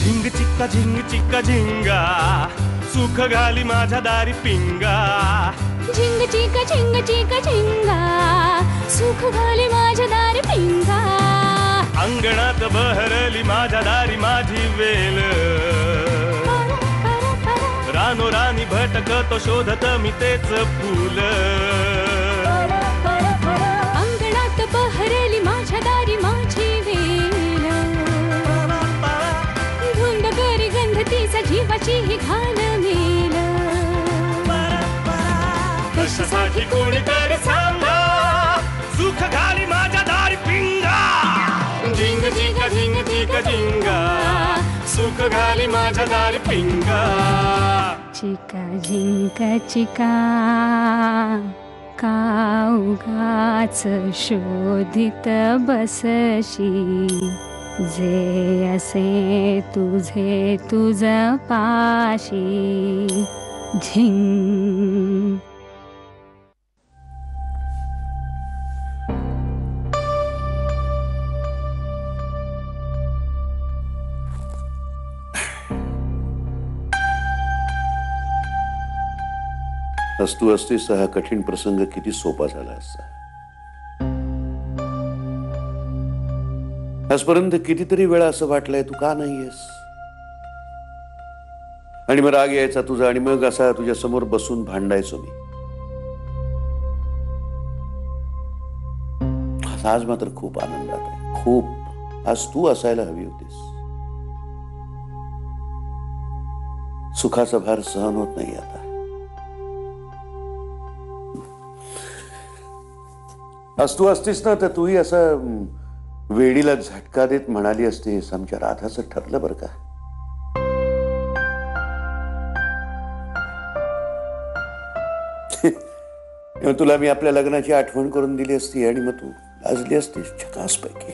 झिंग चिक्का झिंगा सुख घाली माझ्या दारी पिंगा. झिंग चिक्का झिंगा सुख घाली माझ्या दारी पिंगा. अंगणात बहरली माझ्या दारी माझी वेल. रानो रानी भटकतो शोधत मी तेच फूल. अंगणात बहरली माझ्या दारी माझी वेल. धुंद करी गंध तिचा जीवाची ही घाण मेल. कशासाठी कोणीतरी सांगा सुख घाली माझ्या दारी पिंगा. झिंग चिक्का झिंगा सुख घाली माझ्या दारी पिंगा. चिका झिंका चिका का उगाच शोधित बसशी. जे असे तुझे तुझ पाशी. झिंग. आज तू असतीस हा कठीण प्रसंग किती सोपा झाला असता. आजपर्यंत कितीतरी वेळा असं वाटलंय तू का नाहीयेस, आणि मग राग यायचा तुझा, आणि मग असा तुझ्या समोर बसून भांडायचो मी. आज मात्र खूप आनंदात आहे, खूप. आज तू असायला हवी होतीस. सुखाचा भार सहन होत नाही आता. आज तू असतीस ना तर तूही असं वेडीला झटका देत म्हणाली असतीस, आमच्या राधाचं ठरलं बरं का. तुला मी आपल्या लग्नाची आठवण करून दिली असती आणि मग तू लाजली असतीस झकास पैकी.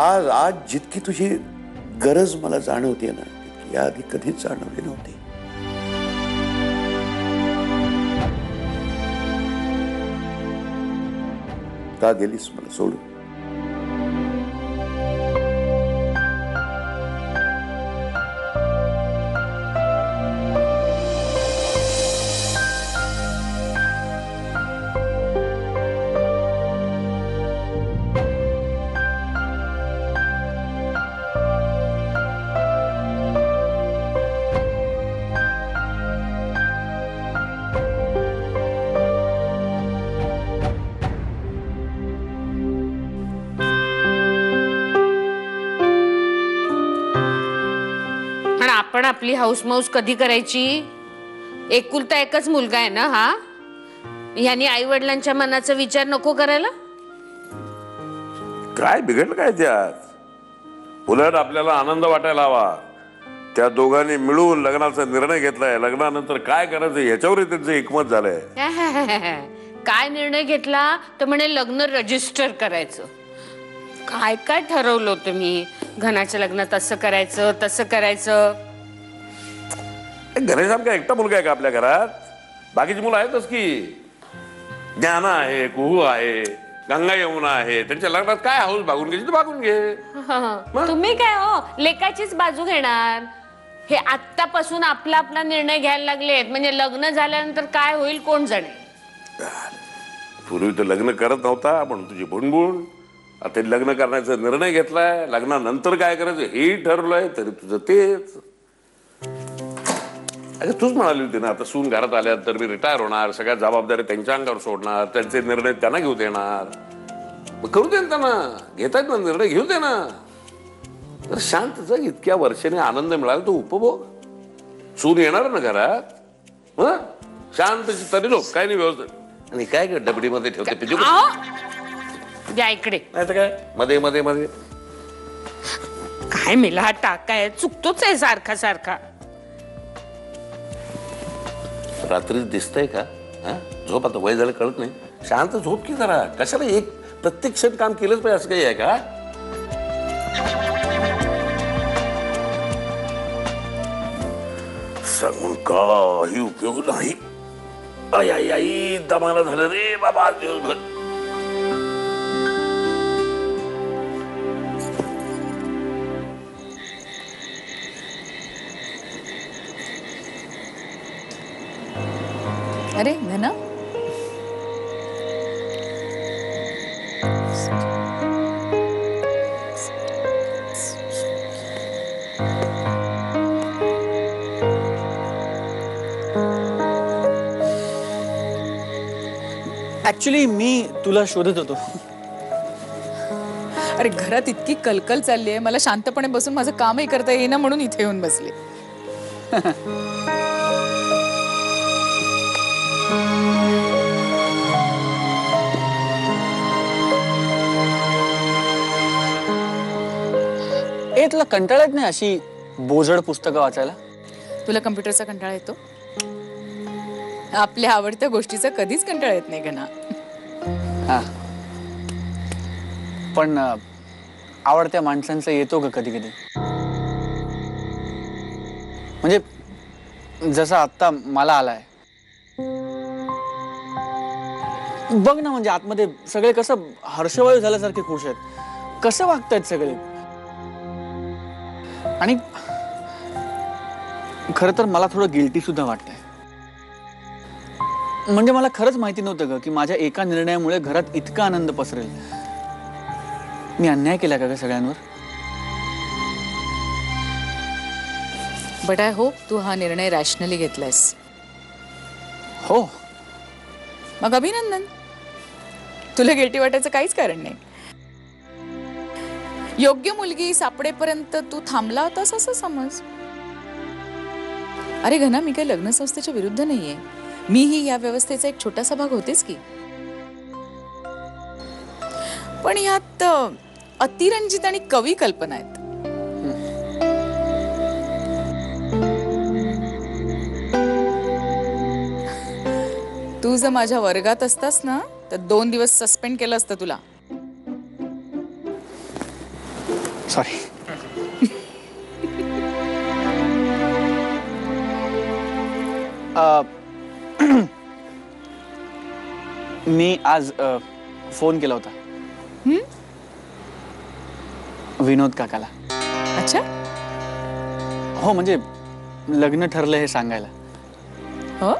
आज जितकी तुझी गरज मला जाणवते ना तितकी आधी कधीच जाणवली नव्हती. का गेलीस मला सोडून? आपण आपली हाऊस माऊस कधी करायची? एकुलता एकच मुलगा आहे ना हा. ह्यानी आई वडिलांच्या मनाचा विचार नको करायला? काय बिघडलं काय त्यात? उलट आपल्याला आनंद वाटायला हवा. त्या दोघांनी मिळून लग्नाचा निर्णय घेतलाय. लग्नानंतर काय करायचं ह्याच्यावर त्यांचं एकमत झालंय. काय निर्णय घेतला तर म्हणे लग्न रजिस्टर करायचं. काय काय ठरवलं तुम्ही? घनाच्या लग्नात असं करायचं तसं करायचं. घनश्याम काय एकटा मुलगा आहे का आपल्या घरात? बाकीची मुलं आहेतच की. ज्ञाना आहे, कुहू आहे, गंगा यमुना आहे. त्यांच्या लग्नात काय हाऊस भागून घ्यायची तर भागून घे. तुम्ही काय हो लेकाचीच बाजू घेणार? हे आत्तापासून आपला आपला निर्णय घ्यायला लागलेत म्हणजे लग्न झाल्यानंतर काय होईल कोण जाणे. पूर्वी तर लग्न करत नव्हता पण तुझी बुणबुण. आता लग्न करण्याचा निर्णय घेतलाय. लग्नानंतर काय करायचं हे ठरवलंय तरी तुझं तेच. अरे तूच म्हणाली होती ना आता सून घरात आल्यानंतर मी रिटायर होणार, सगळ्या जबाबदारी त्यांच्या अंगावर सोडणार, त्यांचे निर्णय त्यांना घेऊ देणार. मग करू दे ना त्यांना. घेतायत ना निर्णय घेऊ दे ना. तर शांत जग. इतक्या वर्षाने आनंद मिळाला तो उपभोग. सून येणार ना घरात शांत तरी लोक काय नाही व्यवस्थित. आणि काय डबडीमध्ये ठेवते पिजू द्या इकडे. नाही तर काय मध्ये मध्ये मध्ये काय मेला हा टाकाय चुकतोच आहे सारखा सारखा. रात्री दिसतंय का? झोप आता वय झालं कळत नाही. शांत झोप की जरा. कशाला एक प्रत्येक क्षण काम केलंच पाहिजे असं काही आहे का? सांगून काही उपयोग नाही. आई आई आई दमाला झालं रे बाबा दिवसभर. अरे घना, ऍक्च्युली मी तुला शोधत होतो. अरे घरात इतकी कलकल चालली आहे, मला शांतपणे बसून माझं कामही करता येईना म्हणून इथे येऊन बसले. ए तुला कंटाळा येत नाही अशी बोजड पुस्तकं वाचायला? तुला कम्प्युटरचा कंटाळा येतो? आपल्या आवडत्या गोष्टीचा कधीच कंटाळा येत नाही घना. हा, पण आवडत्या माणसांचा येतो का कधी कधी? म्हणजे जसा आत्ता मला आलाय. बघ ना, म्हणजे आतमध्ये सगळे कसं हर्षवायू झाल्यासारखे खुश आहेत, कसं वागतायत सगळे. आणि खरं तर मला थोडं गिल्टी सुद्धा वाटतंय. म्हणजे मला खरंच माहिती नव्हतं ग की माझ्या एका निर्णयामुळे घरात इतका आनंद पसरेल. मी अन्याय केला का ग सगळ्यांवर? बट आय होप तू हा निर्णय रॅशनली घेतलायस. हो. मग अभिनंदन, तुला गिल्टी वाटायचं काहीच कारण नाही. योग्य मुलगी सापडेपर्यंत तू थांबला होतास असं समज. अरे घना, मी काही लग्न संस्थेच्या विरुद्ध नाहीये. मीही या व्यवस्थेचा एक छोटासा भाग होतेच की. पण यात अतिरंजित आणि कवी कल्पना आहेत. तू जर माझ्या वर्गात असतास ना तर 2 दिवस सस्पेंड केलं असतं तुला. सॉरी. मी आज फोन केला होता विनोद काकाला. अच्छा. हो, म्हणजे लग्न ठरलं हे सांगायला. हो.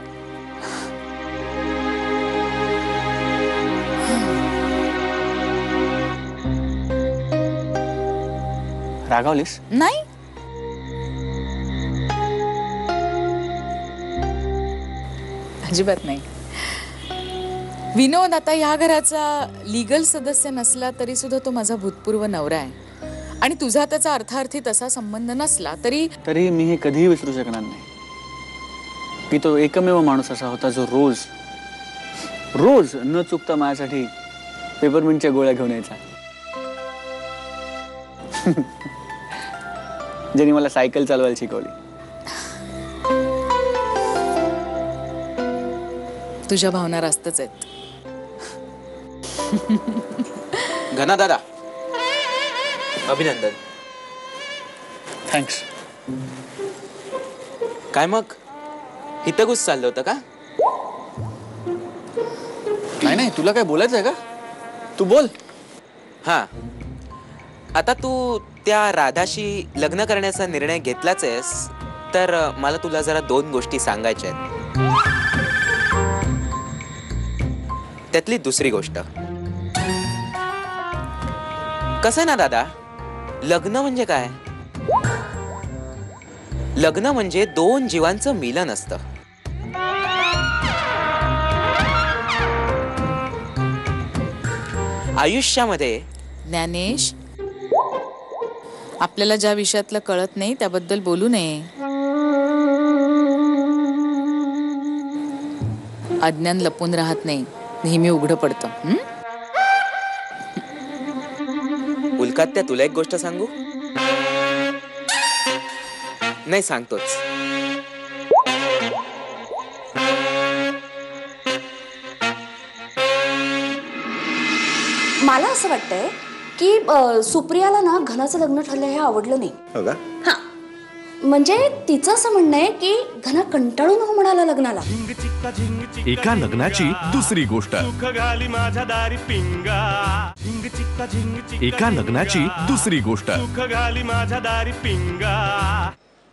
रागावलीस? नाही. अजिबात नाही. विनोद आता या घराचा लीगल सदस्य नसला तरी सुद्धा तो माझा भूतपूर्व नवरा आहे. आणि तुझा त्याचा अर्थार्थी तसा संबंध नसला तरी मी हे कधीही विसरू शकणार नाही की तो एकमेव माणूस असा होता जो रोज रोज न चुकता माझ्यासाठी पेपरमिंटच्या गोळ्या घेऊन यायचा. ज्याने मला सायकल चालवायला शिकवली. तुझ्या भावना रास्तच आहेत. घना दादा, अभिनंदन. थँक्स. काय मग हितगुज चाललं होतं का? नाही, तुला काय बोलायचं आहे का? तू बोल. हा, आता तू त्या राधाशी लग्न करण्याचा निर्णय घेतलाच आहेस तर मला तुला जरा 2 गोष्टी सांगायच्या आहेत. त्यातली दुसरी गोष्ट, कसं आहे ना दादा, लग्न म्हणजे काय? लग्न म्हणजे 2 जीवांचं मिलन असतं. आयुष्यामध्ये ज्ञानेश, आपल्याला ज्या विषयातलं कळत नाही त्याबद्दल बोलू नये. अज्ञान लपून राहत नाही, नेहमी उघडं पडतं. उल्कात्या, तुला एक गोष्ट सांगू? नाही, सांगतोच. मला असं वाटतंय की सुप्रियाला ना घनाचं लग्न ठरलं हे आवडलं नाही. हा, म्हणजे तिचं असं म्हणणं आहे की घना कंटाळून हो म्हणाला लग्नाला. एका लग्नाची दुसरी गोष्ट. एका लग्नाची दुसरी गोष्ट.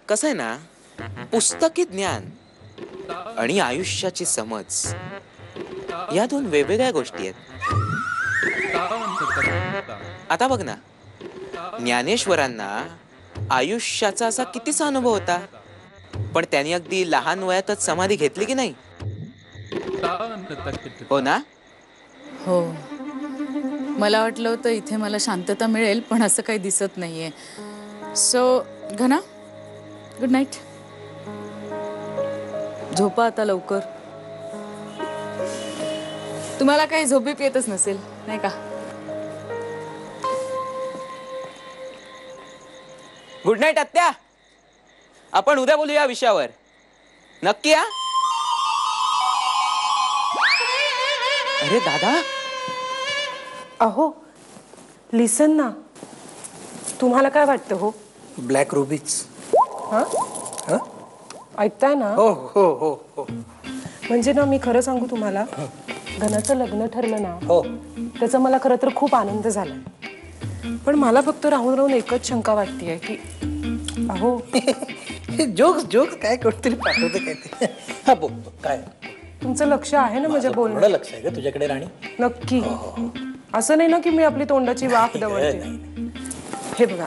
कसं आहे ना, पुस्तकी ज्ञान आणि आयुष्याची समज या दोन वेगवेगळ्या गोष्टी आहेत. आता बघ ना, ज्ञानेश्वरांना आयुष्याचा असा कितीसा अनुभव होता, पण त्यांनी अगदी लहान वयातच समाधी घेतली की नाही? हो ना? हो, मला वाटलं होतं इथे मला शांतता मिळेल, पण असं काही दिसत नाहीये. सो घना, गुड नाईट. झोपा आता लवकर. तुम्हाला काही झोप येतच नसेल नाही का? गुड नाईट आत्या. आपण उद्या बोलूया या विषयावर. नक्की हा? अरे दादा. अहो लिसन ना, तुम्हाला काय वाटतं हो? Black rubies. हां, ऐकताय ना? हो हो हो हो. म्हणजे ना, मी खरं सांगू तुम्हाला, घनाचं लग्न ठरलं ना, हो, त्याचा मला खरं तर खूप आनंद झाला. पण मला फक्त राहून राहून एकच शंका वाटतेय की अहो जोक्स जोक्स काय कोणतरी पाठवतं काय ते. हा बोल, काय तुमचं लक्ष आहे ना माझ्या पूर्ण बोलण्यात? लक्ष आहे का तुझ्याकडे राणी? नक्की. असं नाही ना की मी आपली तोंडाची वाफ दवडते. हे बघा,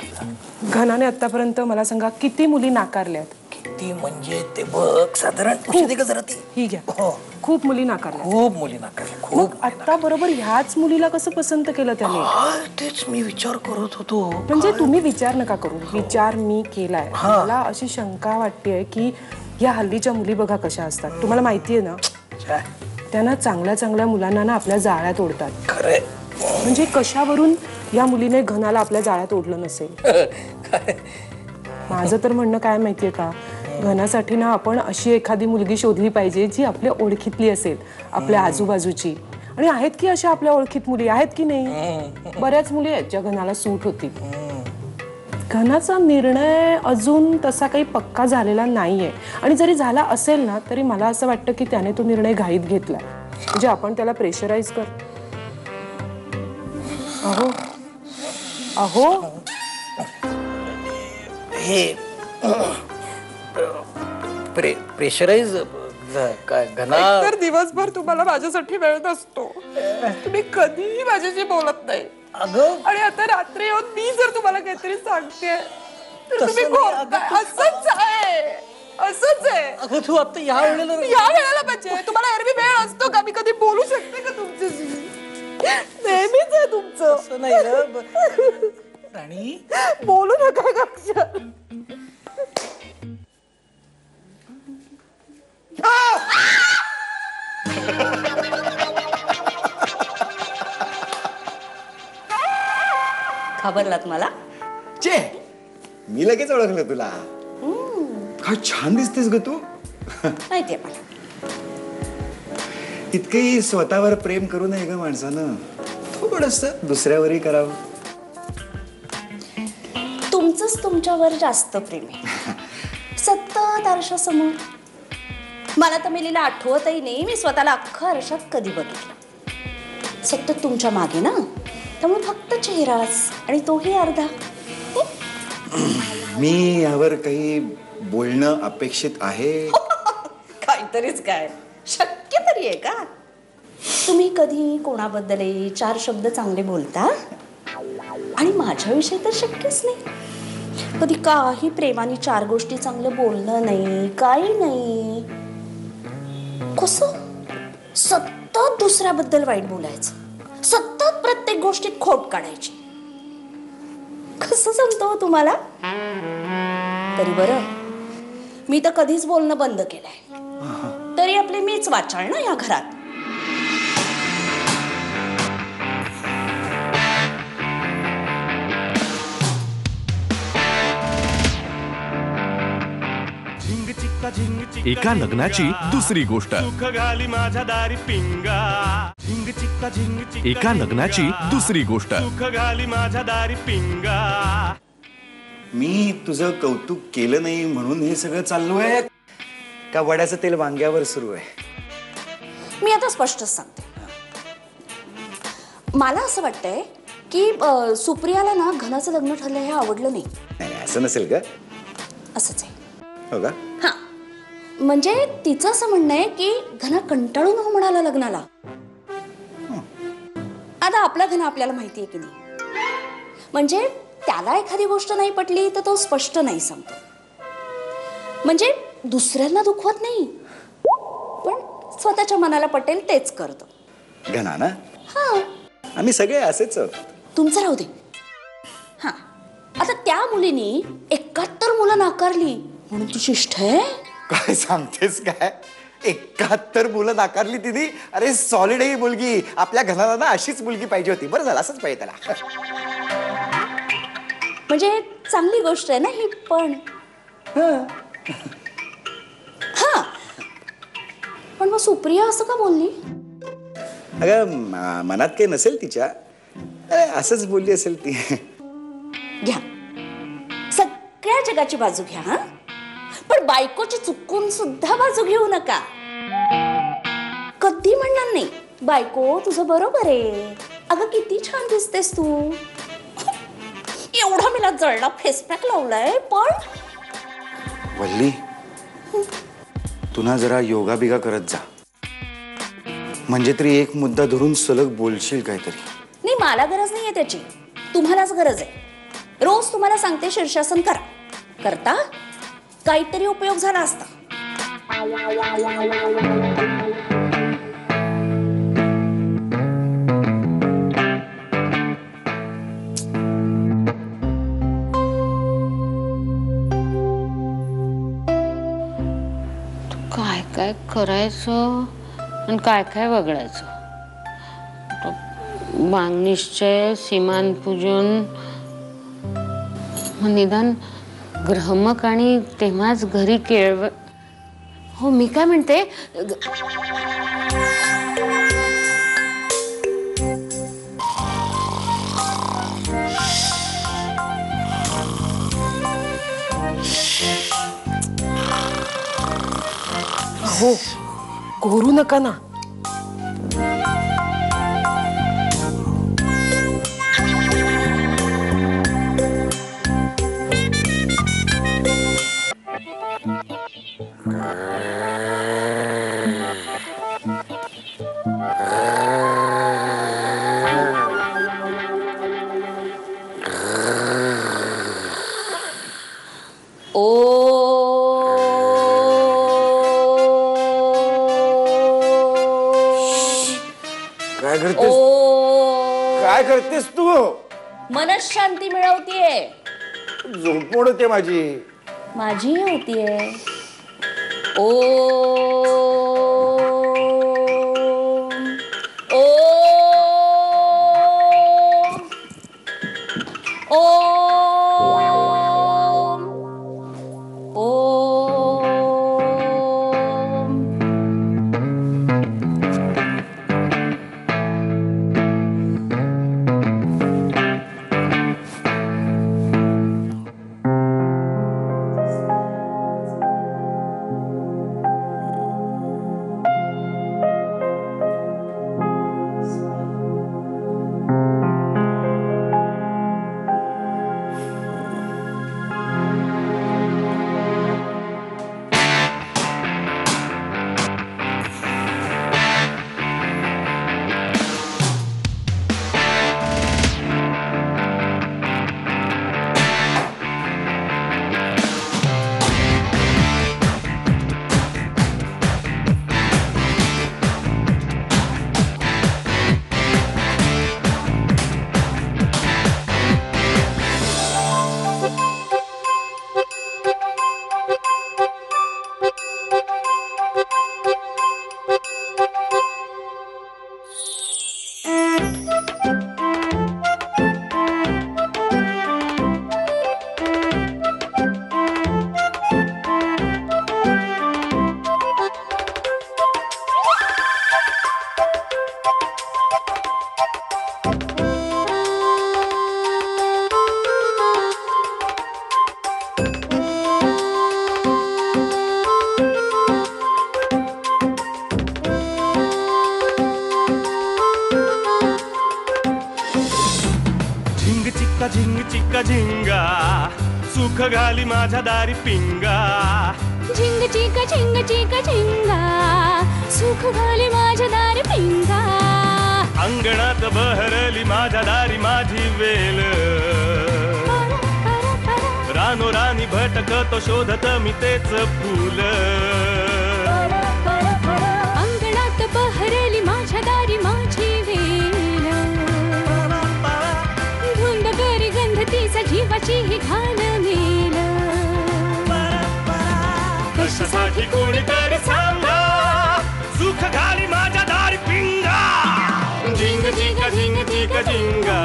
घनाने आतापर्यंत मला सांगा किती मुली नाकारल्यात? किती म्हणजे ते बघ, साधारण औषधी का जरा ती. ही घ्या. हो, खूप मुली नाकारल्या. खूप मुली नाकारल्या, खूप. मग आता बरोबर ह्याच मुलीला कसं पसंत केलं त्याने? तेच मी विचार करत होतो. म्हणजे तुम्ही विचार नका करू, विचार मी केलाय. मला अशी शंका वाटतेय की या हल्लीच्या मुली बघा कशा असतात. तुम्हाला माहितीये ना, त्यांना चांगल्या चांगल्या मुलांना ना आपल्या जाळ्यात ओढतात. खरंय. म्हणजे कशावरून या मुलीने घनाला आपल्या जाळ्यात ओढलं नसेल? माझं तर म्हणणं काय माहितीये का, घनासाठी ना आपण अशी एखादी मुलगी शोधली पाहिजे जी आपल्या ओळखीतली असेल, आपल्या आजूबाजूची. आणि आहेत की अशा आपल्या ओळखीत मुली, आहेत की नाही? बऱ्याच मुली आहेत ज्या घनाला सूट होतील. घनाचा निर्णय अजून तसा काही पक्का झालेला नाहीये. आणि जरी झाला असेल ना, तरी मला असं वाटतं की त्याने तो निर्णय घाईत घेतला. म्हणजे आपण त्याला प्रेशराईज कर. अहो अहो हे प्रेशराईज काय घना? तर दिवसभर तुम्हाला माझ्यासाठी वेळ नसतो. तुम्ही कधीही माझ्याशी बोलत नाही. अगं, आणि आता रात्री येऊन मी जर तुम्हाला काहीतरी सांगते तर तुम्ही बोलताय. असंच आहे, असंच आहे. अगं तू आता या वेळेला या वेळेला म्हणजे तुम्हाला एरवी वेळ असतो का? मी कधी बोलू शकते का तुमच्याशी? नेहमीच आहे तुमचं. असं नाही रे राणी. बोलू नका का अक्षर. खबरलात मला? चे, मी लगेच ओळखलं तुला. काय छान दिसतेस ग तू. माहितीये मला. इतकंही स्वतःवर प्रेम करू नये ग माणसानं. थोडस दुसऱ्यावरही करावं. तुमचंच तुमच्यावर जास्त प्रेम आहे. सतत आरशासमोर. मला तर मेलीला आठवतही नाही मी स्वतःला अख्खा आरशात कधी बघितलं. सतत तुमच्या मागे ना, त्यामुळे फक्त चेहराच, आणि तोही अर्धा. मी यावर काही बोलणं अपेक्षित आहे? काहीतरीच काय, शक्य तरी आहे का? तुम्ही कधी कोणाबद्दलही 4 शब्द चांगले बोलता? आणि माझ्याविषयी तर शक्यच नाही. कधी काही प्रेमाने 4 गोष्टी चांगलं बोलणं नाही, काही नाही. कसं सतत दुसऱ्याबद्दल वाईट बोलायचं, सतत प्रत्येक गोष्टीत खोट काढायची. कसं जमतं तुम्हाला? तरी बरं, मी तर कधीच बोलणं बंद केलंय. तरी आपले मीच वाचाळ ना या घरात. एका लग्नाची दुसरी गोष्ट. माझ्या दारी पिंगा. एका लग्नाची दुसरी गोष्ट. माझ्या दारी पिंगा. मी तुझं कौतुक केलं नाही म्हणून हे सगळं चालू आहे का वड्याचं तेल वांग्यावर सुरू आहे? मी आता स्पष्टच सांगते. मला असं वाटतंय की सुप्रियाला ना घनाचं लग्न ठरलं हे आवडलं नाही. नाही, असं नसेल का? असंच आहे. हो का? हा, म्हणजे तिचं असं म्हणणं आहे की घना कंटाळून हो म्हणाला लग्नाला. आता आपला घना आपल्याला माहिती आहे की नाही, म्हणजे त्याला एखादी गोष्ट नाही पटली तर तो स्पष्ट नाही सांगतो. म्हणजे दुसऱ्यांना दुखवत नाही, पण स्वतःच्या मनाला पटेल तेच करतो. घना ना, हा, आम्ही सगळे असेच आहोत. तुमचं राहू दे. हा, आता त्या मुलीनी 71 मुलं नाकारली म्हणून तू शिष्ट आहे. काय सांगतेस काय? 71 मुलं नाकारली तिने. अरे सॉलिड आहे ही मुलगी. आपल्या घराला ना अशीच मुलगी पाहिजे होती. बरं झालं, असंच पाहिजे त्याला. म्हणजे चांगली गोष्ट आहे ना ही. पण हा, पण मग सुप्रिया असं का बोलली? अगं मनात काही नसेल तिच्या, असंच बोलली असेल ती. घ्या, सगळ्या जगाची बाजू घ्या, हा, पण बायकोची चुकून सुद्धा बाजू घेऊ नका. कधी म्हणणार नाही बायको तुझं बरोबर आहे, अगं किती छान दिसतेस तू, एवढा मला जळला फेसपॅक लावलाय. पण वल्ली, तू ना जरा योगा बिगा करत जा, म्हणजे तरी एक मुद्दा धरून सलग बोलशील काहीतरी. नाही, मला गरज नाहीये त्याची, तुम्हालाच गरज आहे. रोज तुम्हाला सांगते शीर्षासन करा, करता काहीतरी उपयोग झाला असता. काय काय करायचं आणि काय काय वगळायचं. वांगनिश्चय, सीमानपूजन, निदान ग्रहमक आणि तेव्हाच घरी केळव. हो, मी काय म्हणते, हो, घोरू नका ना. काय करतेस तू? मनशांती मिळवतीये. झोप मोडते माझी. माझी होतीये. ओ झिंग चिक्का झिंगा सुख घाली माझ्या दारी पिंगा. झिंग चिक झिंग चिक झिंगा सुख घाली माझ्या दारी पिंगा अंगणात बहरली माझ्या दारी माझी वेल रानोरानी भटकतो शोधत मी तेच फूल अंगणात बहरली माझ्या दारी माझी वेल धुंद करी गंध तिचा जीवाची ही घाण मेल कशासाठी कोणीतरी सांगा सुख घाली माझ्या दारी पिंगा झिंग झिंग झिंग झिंग झिंगा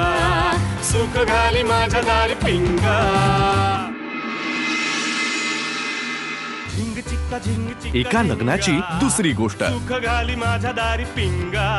सुख घाली माझ्या दारी पिंगा झिंग चिक्का झिंग चिक्का एका लग्नाची दुसरी गोष्ट सुख घाली माझ्या दारी पिंगा